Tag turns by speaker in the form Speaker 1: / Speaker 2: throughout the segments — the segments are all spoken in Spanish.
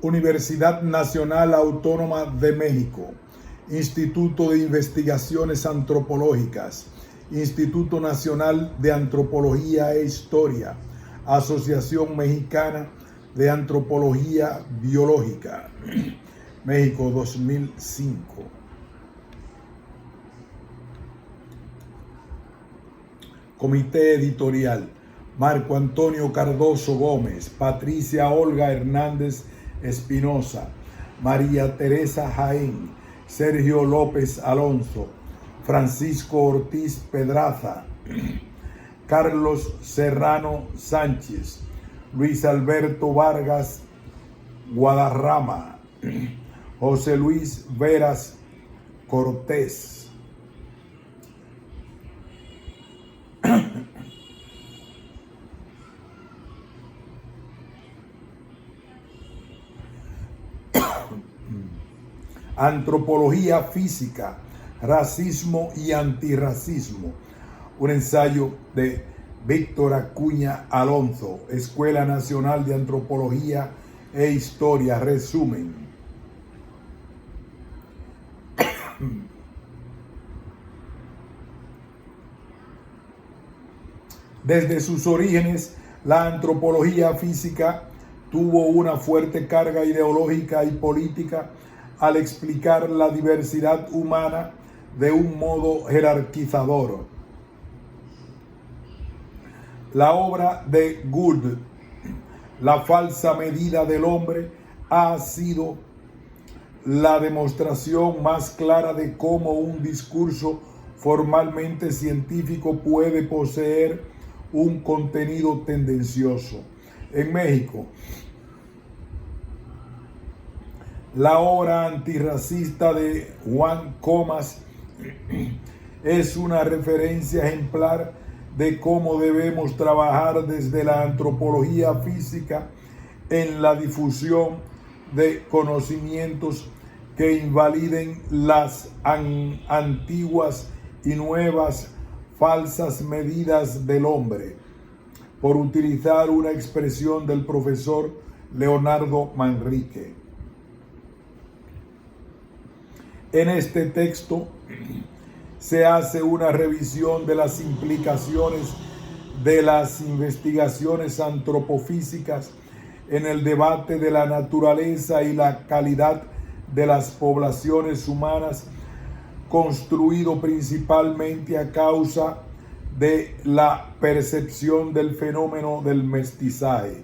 Speaker 1: Universidad Nacional Autónoma de México, Instituto de Investigaciones Antropológicas, Instituto Nacional de Antropología e Historia, Asociación Mexicana de Antropología Biológica, México 2005. Comité editorial: Marco Antonio Cardoso Gómez, Patricia Olga Hernández Espinosa, María Teresa Jaén, Sergio López Alonso, Francisco Ortiz Pedraza, Carlos Serrano Sánchez, Luis Alberto Vargas Guadarrama, José Luis Veras Cortés. Antropología física, racismo y antirracismo. Un ensayo de Víctor Acuña Alonso, Escuela Nacional de Antropología e Historia. Resumen. Desde sus orígenes, la antropología física tuvo una fuerte carga ideológica y política al explicar la diversidad humana de un modo jerarquizador. La obra de Gould, La falsa medida del hombre, ha sido la demostración más clara de cómo un discurso formalmente científico puede poseer un contenido tendencioso. En México, la obra antirracista de Juan Comas es una referencia ejemplar de cómo debemos trabajar desde la antropología física en la difusión de conocimientos que invaliden las antiguas y nuevas falsas medidas del hombre, por utilizar una expresión del profesor Leonardo Manrique. En este texto se hace una revisión de las implicaciones de las investigaciones antropofísicas en el debate de la naturaleza y la calidad de las poblaciones humanas, construido principalmente a causa de la percepción del fenómeno del mestizaje.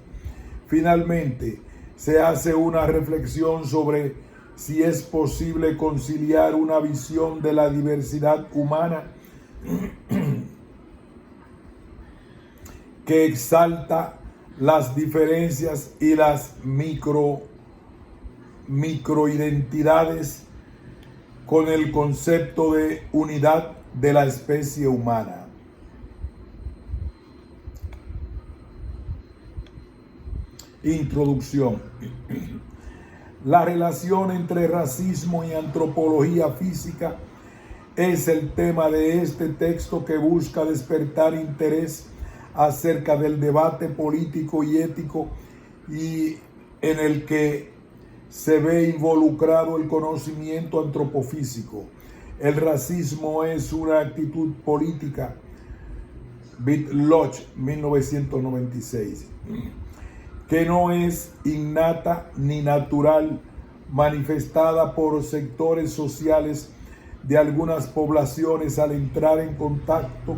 Speaker 1: Finalmente, se hace una reflexión sobre si es posible conciliar una visión de la diversidad humana que exalta las diferencias y las microidentidades con el concepto de unidad de la especie humana. Introducción. La relación entre racismo y antropología física es el tema de este texto, que busca despertar interés acerca del debate político y ético y en el que se ve involucrado el conocimiento antropofísico. El racismo es una actitud política. Bitloch, 1996. Que no es innata ni natural, manifestada por sectores sociales de algunas poblaciones al entrar en contacto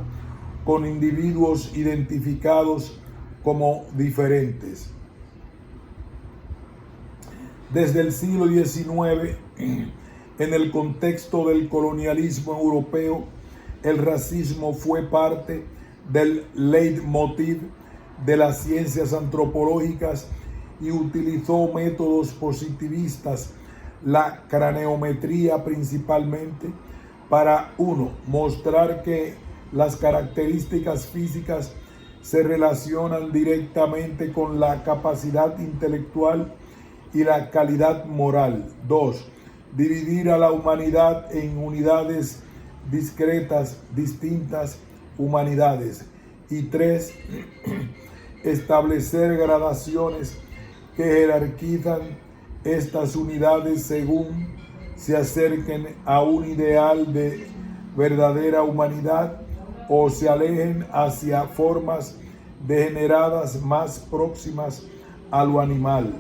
Speaker 1: con individuos identificados como diferentes. Desde el siglo XIX, en el contexto del colonialismo europeo, el racismo fue parte del leitmotiv de las ciencias antropológicas y utilizó métodos positivistas, la craneometría principalmente, para mostrar que las características físicas se relacionan directamente con la capacidad intelectual y la calidad moral. 2. Dividir a la humanidad en unidades discretas, distintas humanidades. Y 3. Establecer gradaciones que jerarquizan estas unidades según se acerquen a un ideal de verdadera humanidad o se alejen hacia formas degeneradas más próximas a lo animal.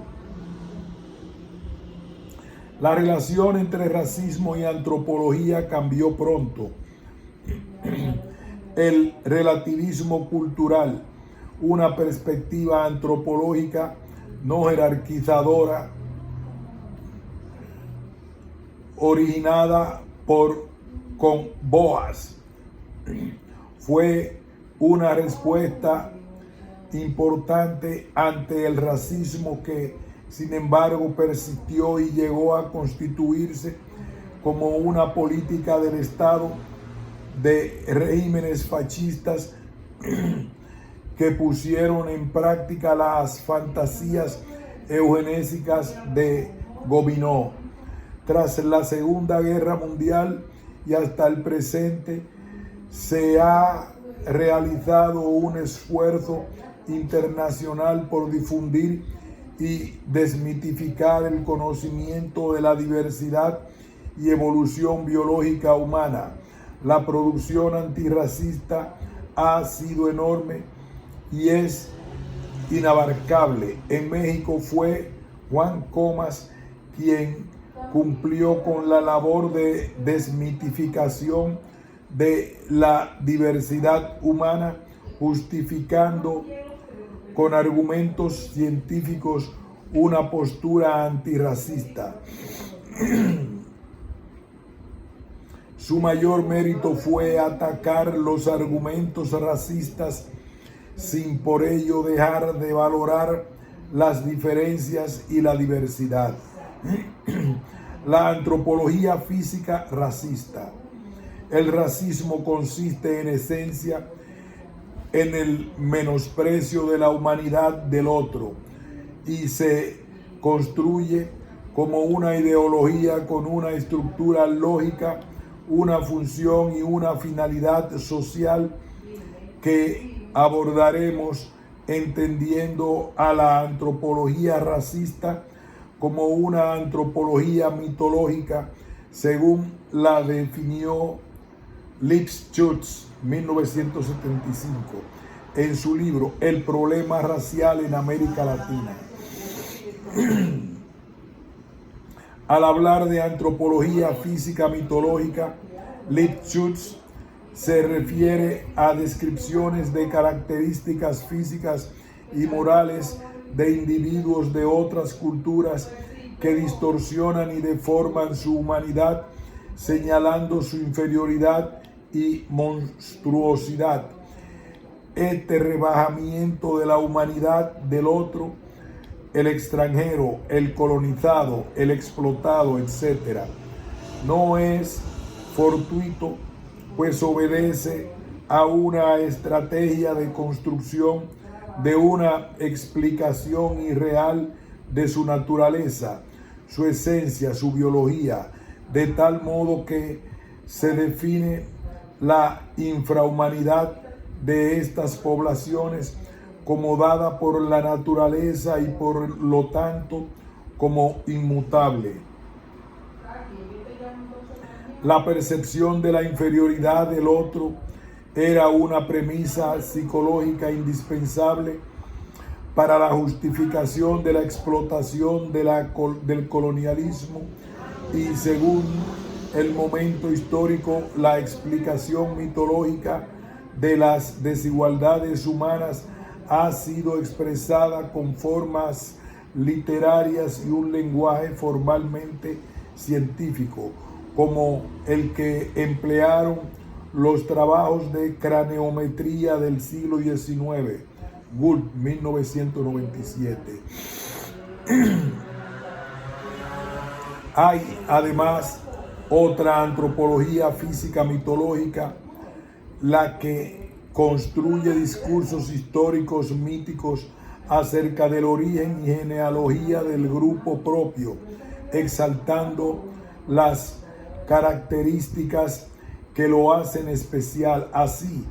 Speaker 1: La relación entre racismo y antropología cambió pronto. El relativismo cultural, una perspectiva antropológica no jerarquizadora, originada con Boas, fue una respuesta importante ante el racismo que, sin embargo, persistió y llegó a constituirse como una política del Estado de regímenes fascistas que pusieron en práctica las fantasías eugenésicas de Gobineau. Tras la Segunda Guerra Mundial y hasta el presente, se ha realizado un esfuerzo internacional por difundir y desmitificar el conocimiento de la diversidad y evolución biológica humana. La producción antirracista ha sido enorme y es inabarcable. En México fue Juan Comas quien cumplió con la labor de desmitificación de la diversidad humana, justificando con argumentos científicos una postura antirracista. Su mayor mérito fue atacar los argumentos racistas sin por ello dejar de valorar las diferencias y la diversidad. La antropología física racista. El racismo consiste en esencia en el menosprecio de la humanidad del otro y se construye como una ideología con una estructura lógica, una función y una finalidad social que abordaremos entendiendo a la antropología racista como una antropología mitológica, según la definió Lipschutz, 1975, en su libro El problema racial en América Latina. Al hablar de antropología física mitológica, Lipschutz se refiere a descripciones de características físicas y morales de individuos de otras culturas que distorsionan y deforman su humanidad, señalando su inferioridad y monstruosidad. Este rebajamiento de la humanidad del otro, el extranjero, el colonizado, el explotado, etc., no es fortuito, pues obedece a una estrategia de construcción de una explicación irreal de su naturaleza, su esencia, su biología, de tal modo que se define la infrahumanidad de estas poblaciones como dada por la naturaleza y por lo tanto como inmutable. La percepción de la inferioridad del otro era una premisa psicológica indispensable para la justificación de la explotación del colonialismo y, según el momento histórico, la explicación mitológica de las desigualdades humanas ha sido expresada con formas literarias y un lenguaje formalmente científico, como el que emplearon los trabajos de craneometría del siglo XIX, Gould, 1997. Hay además otra antropología física mitológica, la que construye discursos históricos míticos acerca del origen y genealogía del grupo propio, exaltando las características que lo hacen especial. Así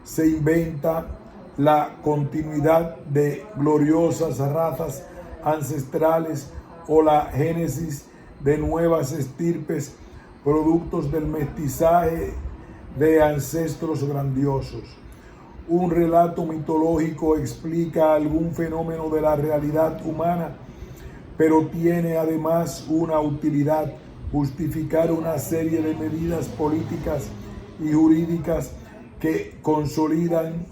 Speaker 1: se inventa la continuidad de gloriosas razas ancestrales o la génesis de nuevas estirpes, productos del mestizaje de ancestros grandiosos. Un relato mitológico explica algún fenómeno de la realidad humana, pero tiene además una utilidad: justificar una serie de medidas políticas y jurídicas que consolidan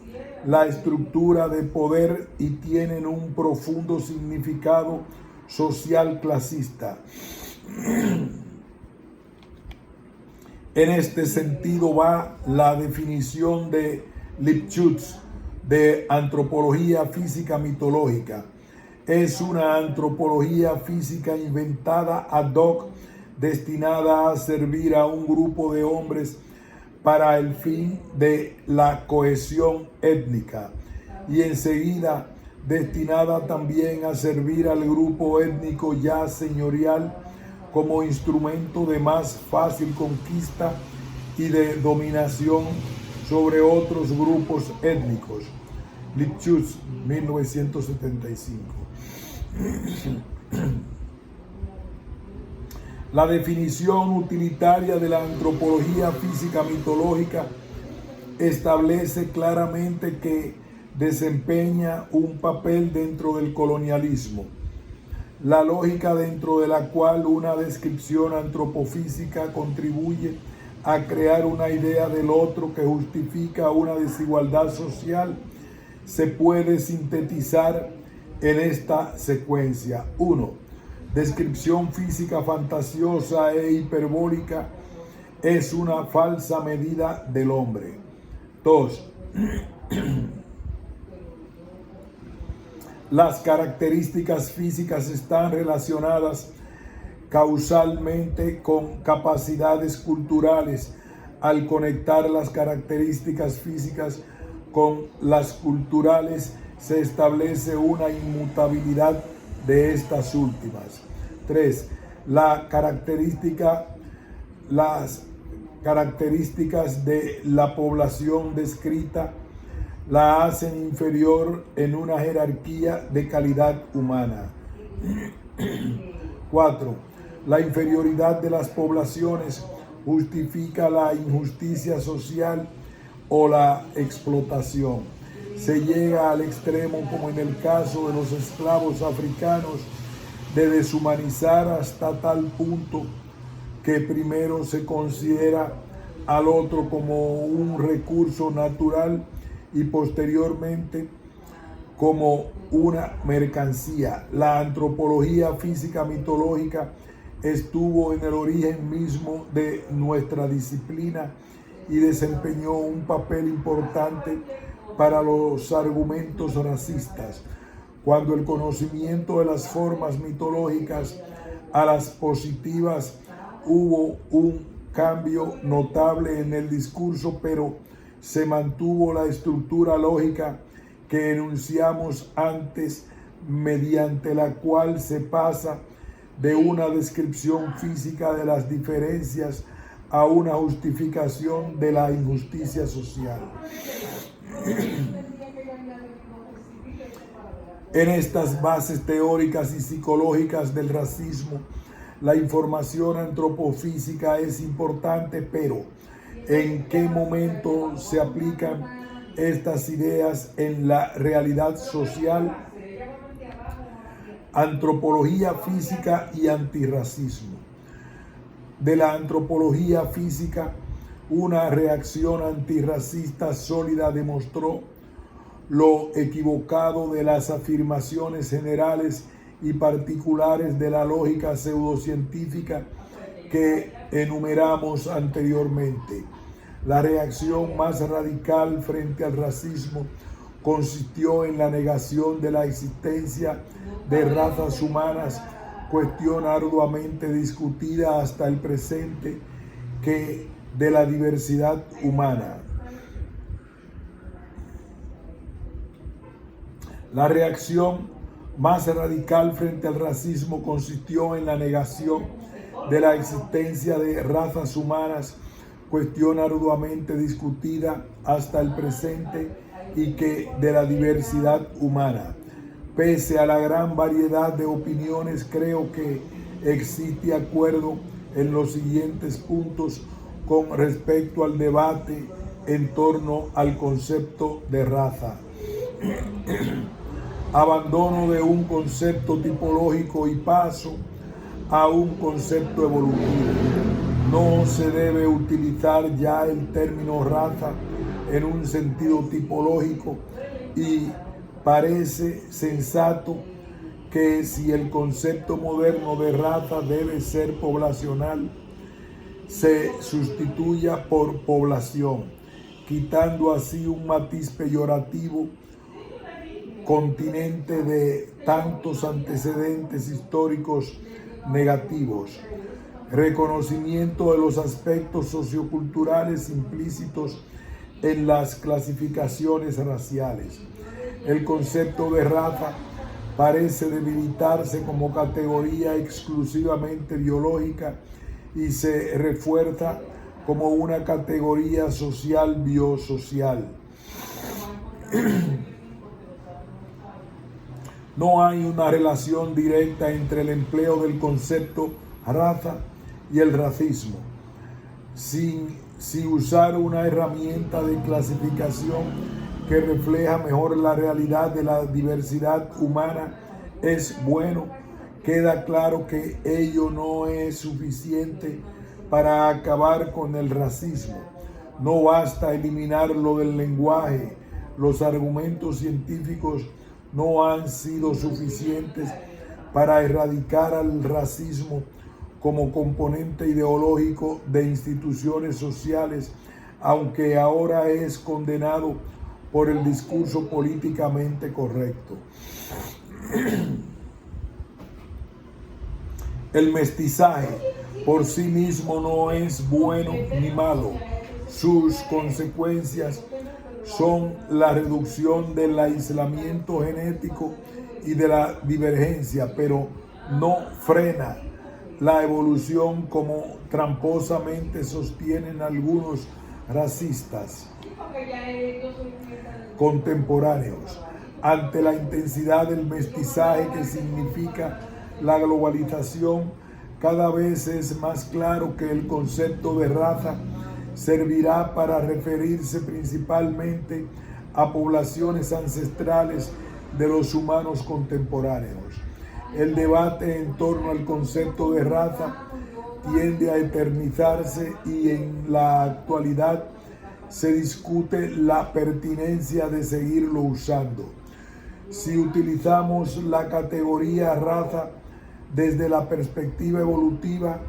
Speaker 1: la estructura de poder y tienen un profundo significado social clasista. En este sentido va la definición de Lipschutz de antropología física mitológica. Es una antropología física inventada ad hoc, destinada a servir a un grupo de hombres para el fin de la cohesión étnica, y enseguida destinada también a servir al grupo étnico ya señorial como instrumento de más fácil conquista y de dominación sobre otros grupos étnicos. Lipschutz, 1975. La definición utilitaria de la antropología física mitológica establece claramente que desempeña un papel dentro del colonialismo. La lógica dentro de la cual una descripción antropofísica contribuye a crear una idea del otro que justifica una desigualdad social se puede sintetizar en esta secuencia. 1. Descripción física fantasiosa e hiperbólica es una falsa medida del hombre. 2. Las características físicas están relacionadas causalmente con capacidades culturales. Al conectar las características físicas con las culturales, se establece una inmutabilidad de estas últimas. 3. Las características de la población descrita la hacen inferior en una jerarquía de calidad humana. 4. La inferioridad de las poblaciones justifica la injusticia social o la explotación. Se llega al extremo, como en el caso de los esclavos africanos, de deshumanizar hasta tal punto que primero se considera al otro como un recurso natural y posteriormente como una mercancía. La antropología física mitológica estuvo en el origen mismo de nuestra disciplina y desempeñó un papel importante para los argumentos racistas. Cuando el conocimiento de las formas mitológicas a las positivas, hubo un cambio notable en el discurso, pero se mantuvo la estructura lógica que enunciamos antes, mediante la cual se pasa de una descripción física de las diferencias a una justificación de la injusticia social. En estas bases teóricas y psicológicas del racismo, la información antropofísica es importante, pero ¿en qué momento se aplican estas ideas en la realidad social? Antropología física y antirracismo. De la antropología física, una reacción antirracista sólida demostró lo equivocado de las afirmaciones generales y particulares de la lógica pseudocientífica que enumeramos anteriormente. La reacción más radical frente al racismo consistió en la negación de la existencia de razas humanas, cuestión arduamente discutida hasta el presente, que de la diversidad humana. La reacción más radical frente al racismo consistió en la negación de la existencia de razas humanas, cuestión arduamente discutida hasta el presente, y que de la diversidad humana. Pese a la gran variedad de opiniones, creo que existe acuerdo en los siguientes puntos con respecto al debate en torno al concepto de raza. Abandono de un concepto tipológico y paso a un concepto evolutivo. No se debe utilizar ya el término raza en un sentido tipológico y parece sensato que si el concepto moderno de raza debe ser poblacional, se sustituya por población, quitando así un matiz peyorativo continente de tantos antecedentes históricos negativos. Reconocimiento de los aspectos socioculturales implícitos en las clasificaciones raciales. El concepto de raza parece debilitarse como categoría exclusivamente biológica y se refuerza como una categoría social biosocial. No hay una relación directa entre el empleo del concepto raza y el racismo. Si usar una herramienta de clasificación que refleja mejor la realidad de la diversidad humana es bueno, queda claro que ello no es suficiente para acabar con el racismo. No basta eliminarlo del lenguaje. Los argumentos científicos no han sido suficientes para erradicar al racismo como componente ideológico de instituciones sociales, aunque ahora es condenado por el discurso políticamente correcto. El mestizaje por sí mismo no es bueno ni malo. Sus consecuencias son la reducción del aislamiento genético y de la divergencia, pero no frena la evolución como tramposamente sostienen algunos racistas contemporáneos. Ante la intensidad del mestizaje que significa la globalización, cada vez es más claro que el concepto de raza servirá para referirse principalmente a poblaciones ancestrales de los humanos contemporáneos. El debate en torno al concepto de raza tiende a eternizarse y en la actualidad se discute la pertinencia de seguirlo usando. Si utilizamos la categoría raza desde la perspectiva evolutiva,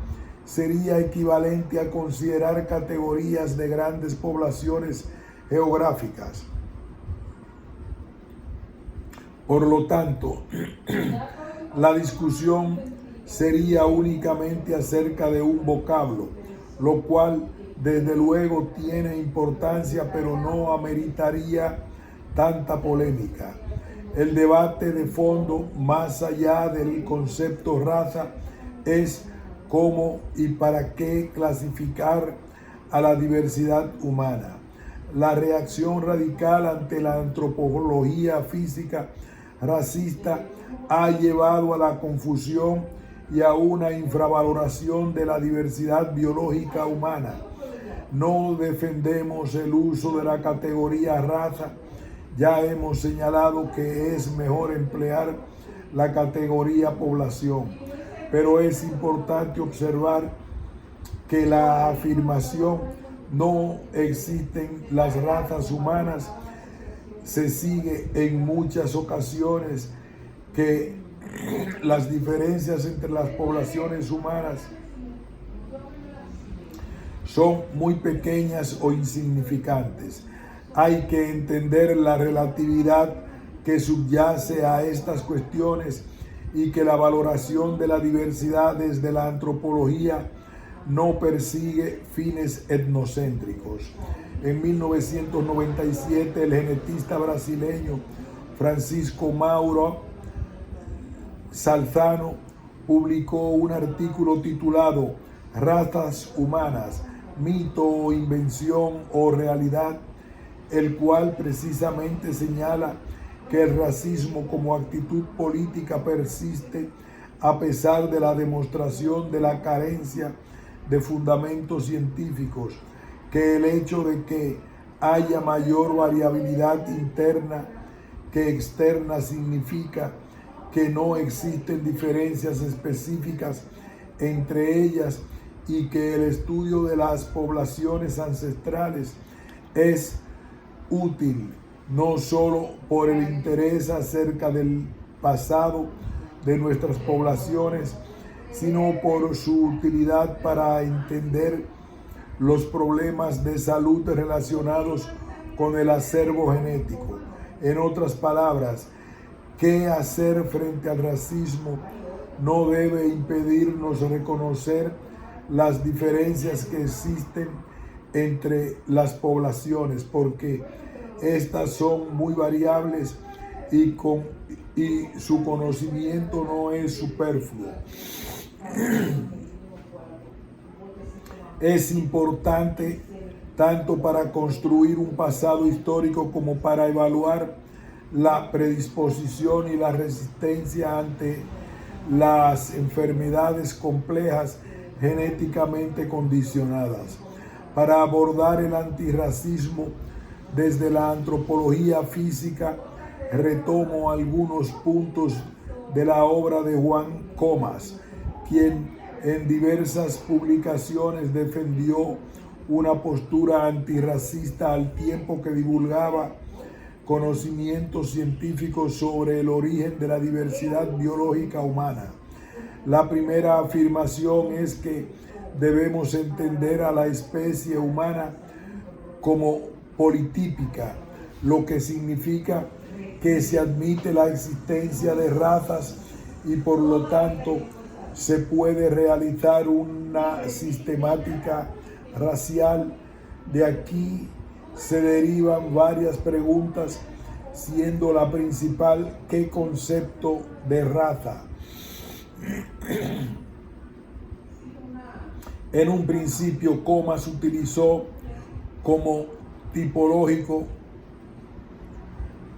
Speaker 1: sería equivalente a considerar categorías de grandes poblaciones geográficas. Por lo tanto, la discusión sería únicamente acerca de un vocablo, lo cual desde luego tiene importancia, pero no ameritaría tanta polémica. El debate de fondo, más allá del concepto raza, es cómo y para qué clasificar a la diversidad humana. La reacción radical ante la antropología física racista ha llevado a la confusión y a una infravaloración de la diversidad biológica humana. No defendemos el uso de la categoría raza. Ya hemos señalado que es mejor emplear la categoría población, pero es importante observar que la afirmación no existen las razas humanas se sigue en muchas ocasiones que las diferencias entre las poblaciones humanas son muy pequeñas o insignificantes. Hay que entender la relatividad que subyace a estas cuestiones y que la valoración de la diversidad desde la antropología no persigue fines etnocéntricos. En 1997, el genetista brasileño Francisco Mauro Salzano publicó un artículo titulado Razas humanas, mito o invención o realidad, el cual precisamente señala que el racismo como actitud política persiste a pesar de la demostración de la carencia de fundamentos científicos, que el hecho de que haya mayor variabilidad interna que externa significa que no existen diferencias específicas entre ellas y que el estudio de las poblaciones ancestrales es útil no solo por el interés acerca del pasado de nuestras poblaciones, sino por su utilidad para entender los problemas de salud relacionados con el acervo genético. En otras palabras, qué hacer frente al racismo no debe impedirnos reconocer las diferencias que existen entre las poblaciones, porque estas son muy variables y su conocimiento no es superfluo. Es importante tanto para construir un pasado histórico como para evaluar la predisposición y la resistencia ante las enfermedades complejas genéticamente condicionadas. Para abordar el antirracismo desde la antropología física, retomo algunos puntos de la obra de Juan Comas, quien en diversas publicaciones defendió una postura antirracista al tiempo que divulgaba conocimientos científicos sobre el origen de la diversidad biológica humana. La primera afirmación es que debemos entender a la especie humana como politípica, lo que significa que se admite la existencia de razas y por lo tanto se puede realizar una sistemática racial. De aquí se derivan varias preguntas, siendo la principal: ¿qué concepto de raza? En un principio, Comas utilizó como tipológico,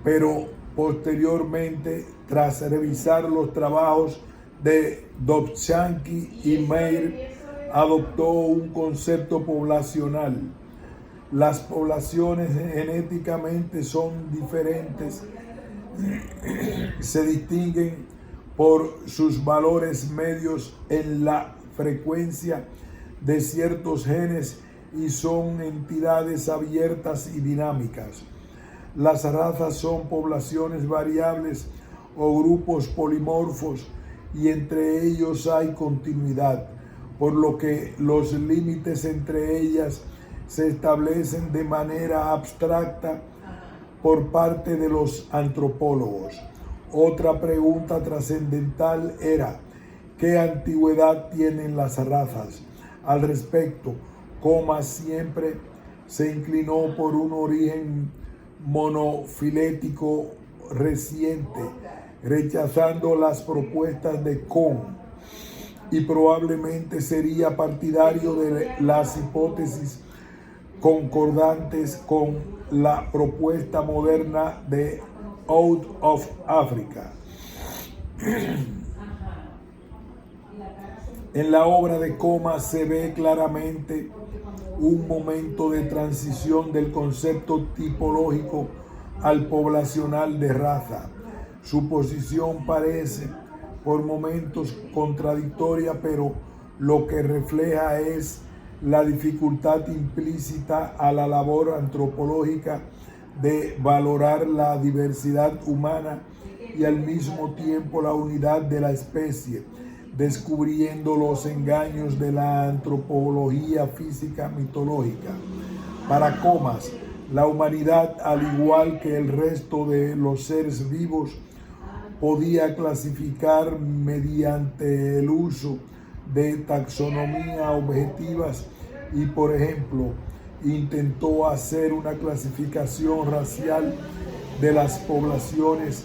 Speaker 1: pero posteriormente, tras revisar los trabajos de Dobzhansky y Meyer, adoptó un concepto poblacional. Las poblaciones genéticamente son diferentes, se distinguen por sus valores medios en la frecuencia de ciertos genes y son entidades abiertas y dinámicas. Las razas son poblaciones variables o grupos polimorfos y entre ellos hay continuidad, por lo que los límites entre ellas se establecen de manera abstracta por parte de los antropólogos. Otra pregunta trascendental era: ¿qué antigüedad tienen las razas? Al respecto, Comas siempre se inclinó por un origen monofilético reciente, rechazando las propuestas de Kohn, y probablemente sería partidario de las hipótesis concordantes con la propuesta moderna de Out of Africa. En la obra de Comas se ve claramente un momento de transición del concepto tipológico al poblacional de raza. Su posición parece por momentos contradictoria, pero lo que refleja es la dificultad implícita a la labor antropológica de valorar la diversidad humana y al mismo tiempo la unidad de la especie, descubriendo los engaños de la antropología física mitológica. Para Comas, la humanidad, al igual que el resto de los seres vivos, podía clasificar mediante el uso de taxonomía objetivas y, por ejemplo, intentó hacer una clasificación racial de las poblaciones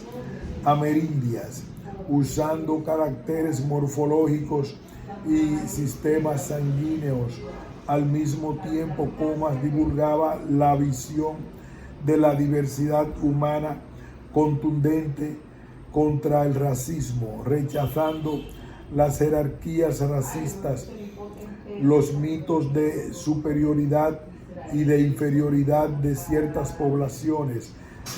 Speaker 1: amerindias, usando caracteres morfológicos y sistemas sanguíneos. Al mismo tiempo, Comas divulgaba la visión de la diversidad humana contundente contra el racismo, rechazando las jerarquías racistas, los mitos de superioridad y de inferioridad de ciertas poblaciones,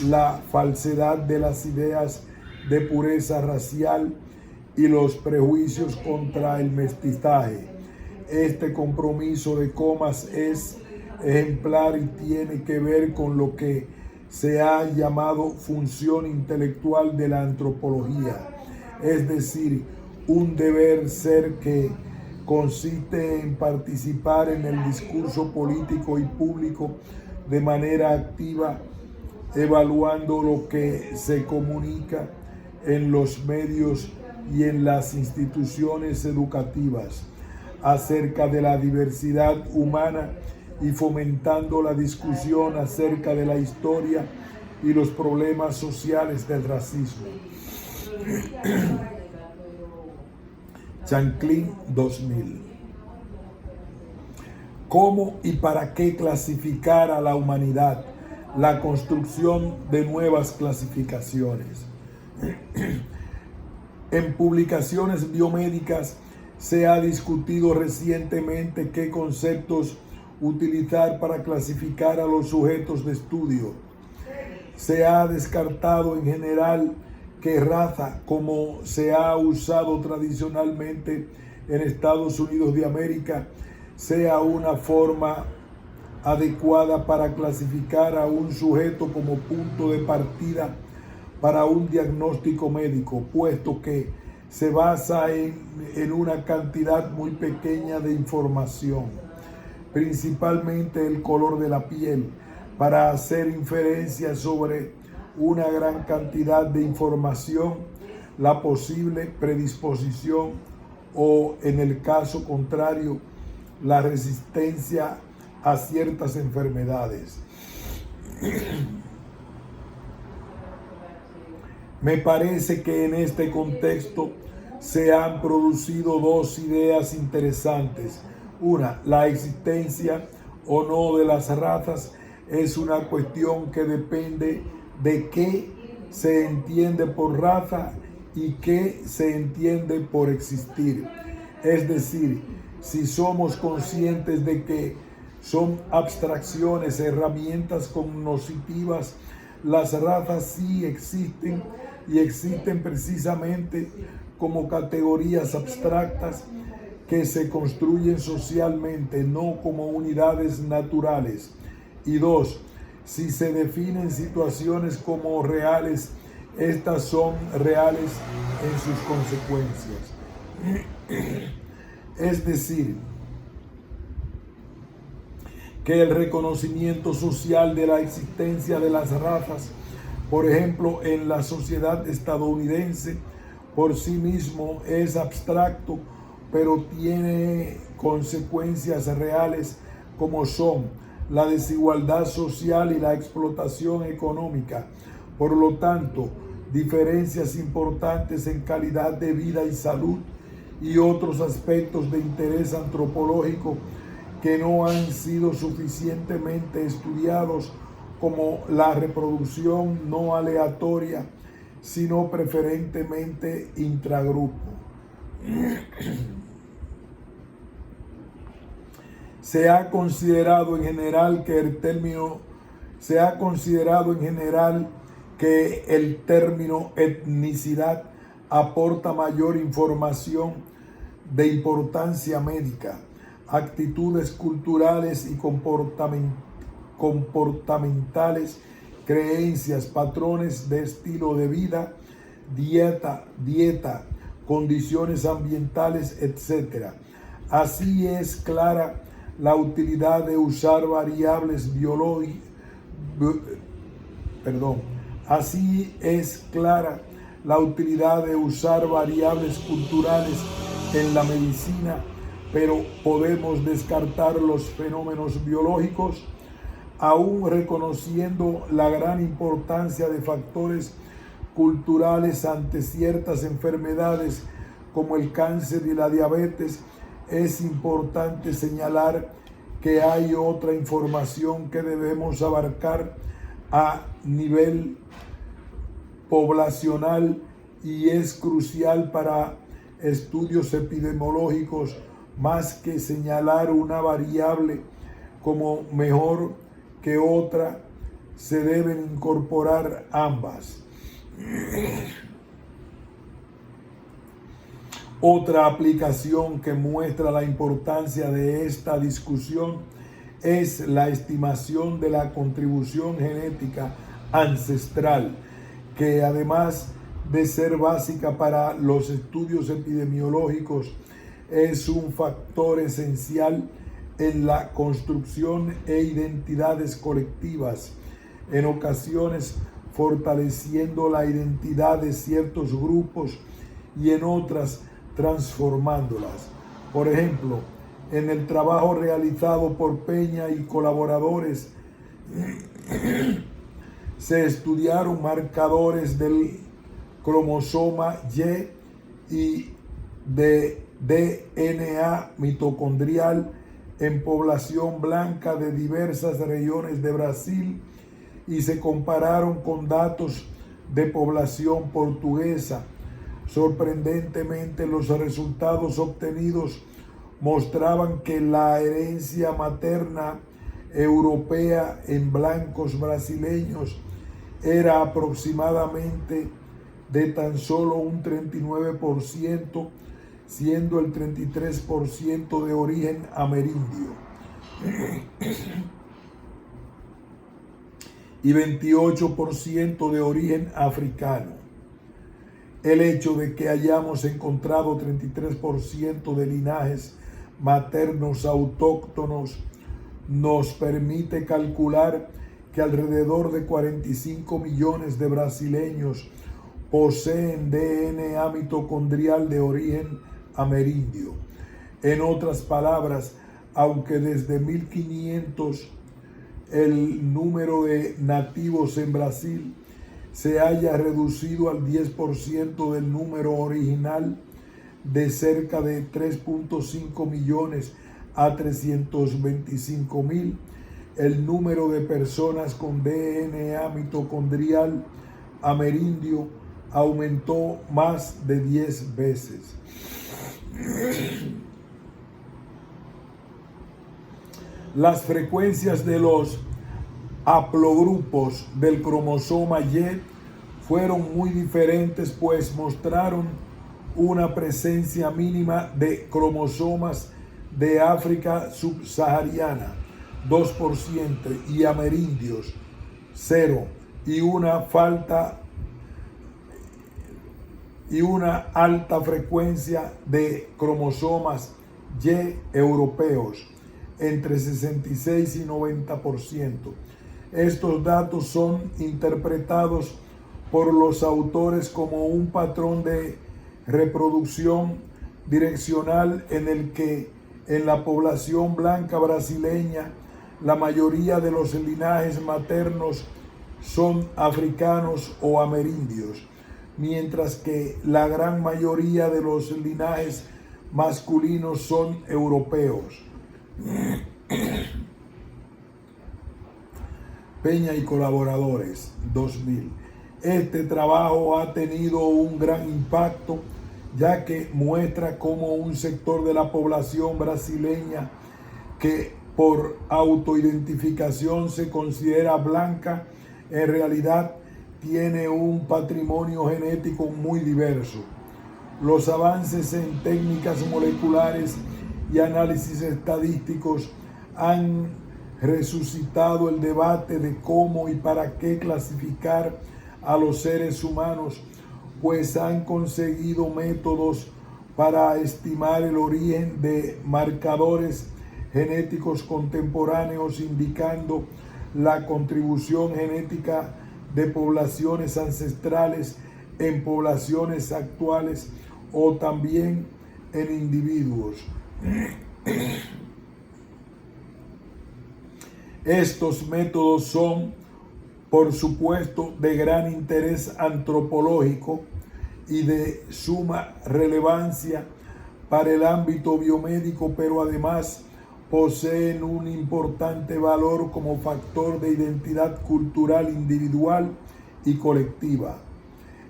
Speaker 1: la falsedad de las ideas de pureza racial y los prejuicios contra el mestizaje. Este compromiso de Comas es ejemplar y tiene que ver con lo que se ha llamado función intelectual de la antropología, es decir, un deber ser que consiste en participar en el discurso político y público de manera activa, evaluando lo que se comunica en los medios y en las instituciones educativas acerca de la diversidad humana y fomentando la discusión acerca de la historia y los problemas sociales del racismo. Chanclin 2000. ¿Cómo y para qué clasificar a la humanidad? La construcción de nuevas clasificaciones. En publicaciones biomédicas se ha discutido recientemente qué conceptos utilizar para clasificar a los sujetos de estudio. Se ha descartado en general que raza, como se ha usado tradicionalmente en Estados Unidos de América, sea una forma adecuada para clasificar a un sujeto como punto de partida para un diagnóstico médico, puesto que se basa en una cantidad muy pequeña de información, principalmente el color de la piel, para hacer inferencias sobre una gran cantidad de información, la posible predisposición o, en el caso contrario, la resistencia a ciertas enfermedades. Me parece que en este contexto se han producido dos ideas interesantes. Una, la existencia o no de las razas es una cuestión que depende de qué se entiende por raza y qué se entiende por existir. Es decir, si somos conscientes de que son abstracciones, herramientas cognitivas, las razas sí existen y existen precisamente como categorías abstractas que se construyen socialmente, no como unidades naturales. Y dos, si se definen situaciones como reales, estas son reales en sus consecuencias. Es decir, que el reconocimiento social de la existencia de las razas, por ejemplo, en la sociedad estadounidense, por sí mismo es abstracto, pero tiene consecuencias reales como son la desigualdad social y la explotación económica. Por lo tanto, diferencias importantes en calidad de vida y salud y otros aspectos de interés antropológico que no han sido suficientemente estudiados, como la reproducción no aleatoria, sino preferentemente intragrupo. Se ha considerado en general que el término etnicidad aporta mayor información de importancia médica, actitudes culturales y comportamentales, creencias, patrones de estilo de vida, dieta, condiciones ambientales, etc. Así es clara la utilidad de usar variables culturales en la medicina, pero podemos descartar los fenómenos biológicos, aún reconociendo la gran importancia de factores culturales ante ciertas enfermedades como el cáncer y la diabetes. Es importante señalar que hay otra información que debemos abarcar a nivel poblacional y es crucial para estudios epidemiológicos más que señalar una variable como mejor que otra, se deben incorporar ambas. Otra aplicación que muestra la importancia de esta discusión es la estimación de la contribución genética ancestral, que además de ser básica para los estudios epidemiológicos, es un factor esencial en la construcción e identidades colectivas, en ocasiones fortaleciendo la identidad de ciertos grupos y en otras transformándolas. Por ejemplo, en el trabajo realizado por Peña y colaboradores, se estudiaron marcadores del cromosoma Y y de DNA mitocondrial en población blanca de diversas regiones de Brasil y se compararon con datos de población portuguesa. Sorprendentemente, los resultados obtenidos mostraban que la herencia materna europea en blancos brasileños era aproximadamente de tan solo un 39%, siendo el 33% de origen amerindio y 28% de origen africano. El hecho de que hayamos encontrado 33% de linajes maternos autóctonos nos permite calcular que alrededor de 45 millones de brasileños poseen DNA mitocondrial de origen amerindio. En otras palabras, aunque desde 1500 el número de nativos en Brasil se haya reducido al 10% del número original, de cerca de 3.5 millones a 325.000, el número de personas con DNA mitocondrial amerindio aumentó más de 10 veces. Las frecuencias de los haplogrupos del cromosoma Y fueron muy diferentes, pues mostraron una presencia mínima de cromosomas de África subsahariana, 2%, y amerindios, 0%, y una alta frecuencia de cromosomas Y europeos, entre 66 y 90%. Estos datos son interpretados por los autores como un patrón de reproducción direccional en el que en la población blanca brasileña la mayoría de los linajes maternos son africanos o amerindios, mientras que la gran mayoría de los linajes masculinos son europeos. Peña y colaboradores, 2000. Este trabajo ha tenido un gran impacto, ya que muestra cómo un sector de la población brasileña que por autoidentificación se considera blanca, en realidad tiene un patrimonio genético muy diverso. Los avances en técnicas moleculares y análisis estadísticos han resucitado el debate de cómo y para qué clasificar a los seres humanos, pues han conseguido métodos para estimar el origen de marcadores genéticos contemporáneos, indicando la contribución genética de poblaciones ancestrales en poblaciones actuales o también en individuos. Estos métodos son, por supuesto, de gran interés antropológico y de suma relevancia para el ámbito biomédico, pero además poseen un importante valor como factor de identidad cultural individual y colectiva.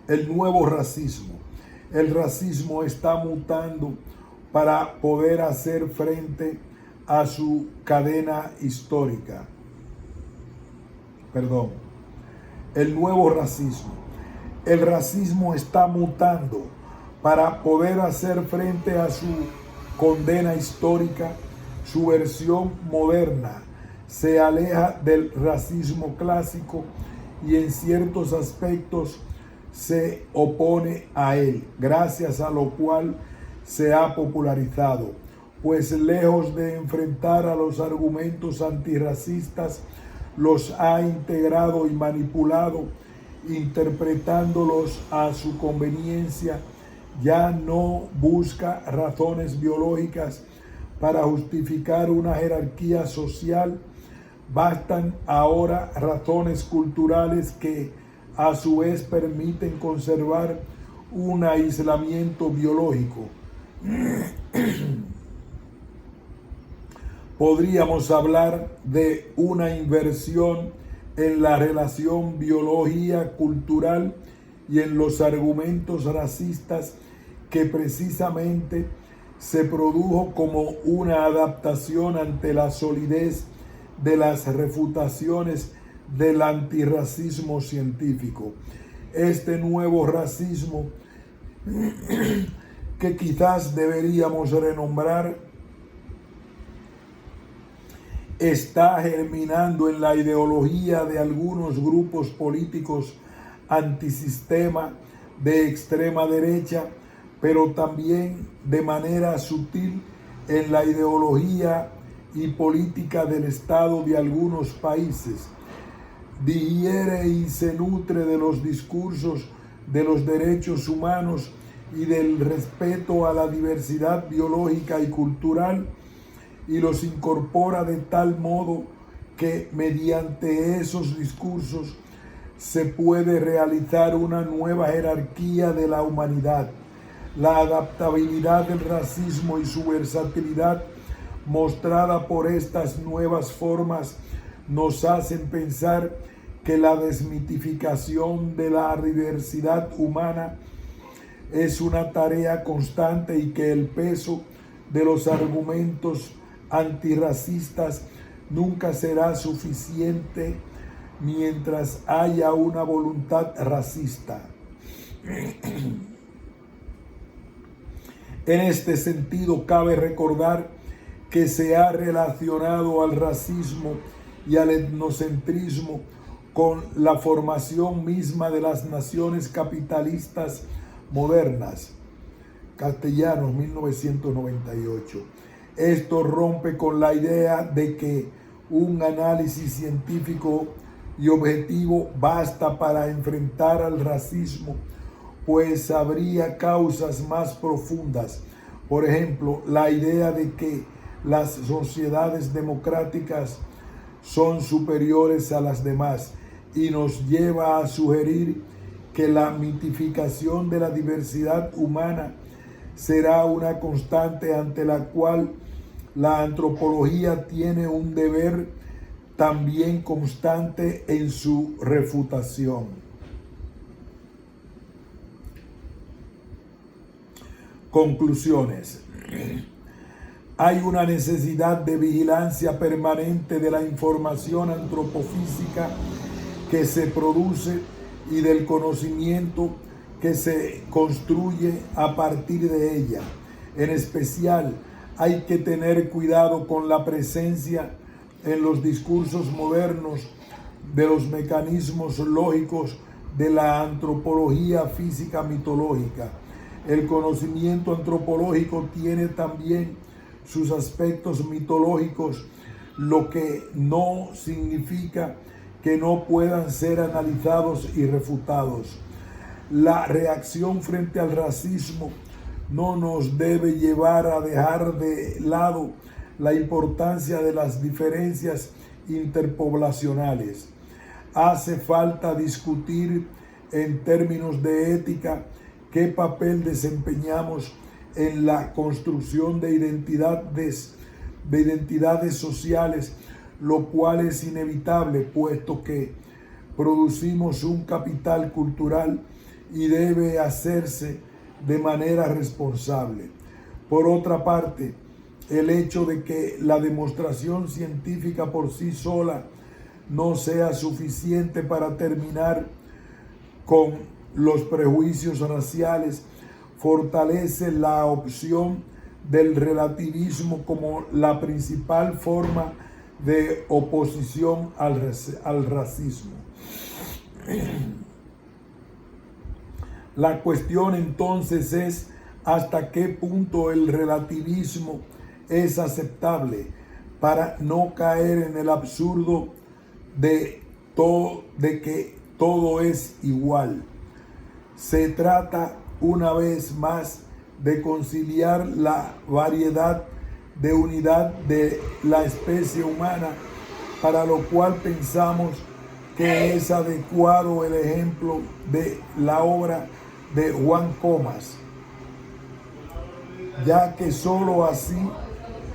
Speaker 1: el nuevo racismo. El racismo está mutando para poder hacer frente a su cadena histórica. El nuevo racismo. El racismo está mutando para poder hacer frente a su condena histórica. Su versión moderna se aleja del racismo clásico y en ciertos aspectos se opone a él, gracias a lo cual se ha popularizado, pues lejos de enfrentar a los argumentos antirracistas, los ha integrado y manipulado, interpretándolos a su conveniencia. Ya no busca razones biológicas para justificar una jerarquía social. Bastan ahora razones culturales que a su vez permiten conservar un aislamiento biológico. Podríamos hablar de una inversión en la relación biología cultural y en los argumentos racistas que precisamente se produjo como una adaptación ante la solidez de las refutaciones del antirracismo científico. Este nuevo racismo, que quizás deberíamos renombrar, está germinando en la ideología de algunos grupos políticos antisistema de extrema derecha, pero también de manera sutil en la ideología y política del Estado de algunos países. Digiere y se nutre de los discursos de los derechos humanos y del respeto a la diversidad biológica y cultural, y los incorpora de tal modo que mediante esos discursos se puede realizar una nueva jerarquía de la humanidad. La adaptabilidad del racismo y su versatilidad mostrada por estas nuevas formas nos hacen pensar que la desmitificación de la diversidad humana es una tarea constante y que el peso de los argumentos antirracistas nunca será suficiente mientras haya una voluntad racista. En este sentido, cabe recordar que se ha relacionado al racismo y al etnocentrismo con la formación misma de las naciones capitalistas modernas. Castellanos, 1998. Esto rompe con la idea de que un análisis científico y objetivo basta para enfrentar al racismo, pues habría causas más profundas. Por ejemplo, la idea de que las sociedades democráticas son superiores a las demás, y nos lleva a sugerir que la mitificación de la diversidad humana será una constante ante la cual la antropología tiene un deber también constante en su refutación. Conclusiones. Hay una necesidad de vigilancia permanente de la información antropofísica que se produce y del conocimiento que se construye a partir de ella. En especial, hay que tener cuidado con la presencia en los discursos modernos de los mecanismos lógicos de la antropología física mitológica. El conocimiento antropológico tiene también sus aspectos mitológicos, lo que no significa que no puedan ser analizados y refutados. La reacción frente al racismo no nos debe llevar a dejar de lado la importancia de las diferencias interpoblacionales. Hace falta discutir en términos de ética qué papel desempeñamos en la construcción de identidades sociales, lo cual es inevitable, puesto que producimos un capital cultural y debe hacerse de manera responsable. Por otra parte, el hecho de que la demostración científica por sí sola no sea suficiente para terminar con los prejuicios raciales fortalece la opción del relativismo como la principal forma de oposición al racismo. La cuestión entonces es hasta qué punto el relativismo es aceptable para no caer en el absurdo de que todo es igual. Se trata una vez más de conciliar la variedad de unidad de la especie humana, para lo cual pensamos que es adecuado el ejemplo de la obra de Juan Comas, ya que sólo así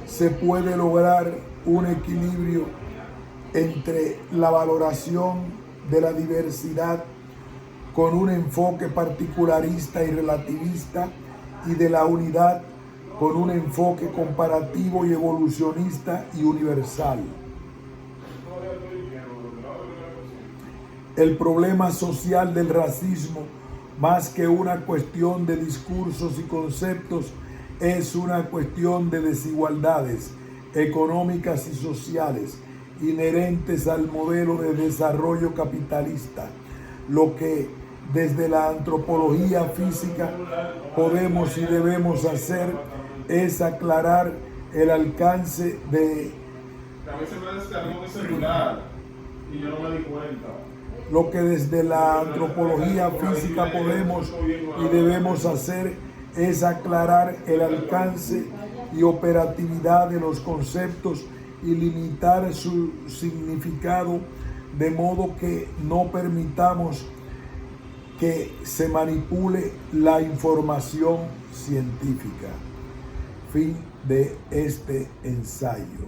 Speaker 1: se puede lograr un equilibrio entre la valoración de la diversidad con un enfoque particularista y relativista, y de la unidad con un enfoque comparativo y evolucionista y universal. El problema social del racismo, más que una cuestión de discursos y conceptos, es una cuestión de desigualdades económicas y sociales inherentes al modelo de desarrollo capitalista, lo que desde la antropología física podemos y debemos hacer es aclarar el alcance de...
Speaker 2: A veces me descargó mi celular y yo no me di cuenta.
Speaker 1: Lo que desde la antropología física podemos y debemos hacer es aclarar el alcance y operatividad de los conceptos y limitar su significado, de modo que no permitamos que se manipule la información científica. Fin de este ensayo.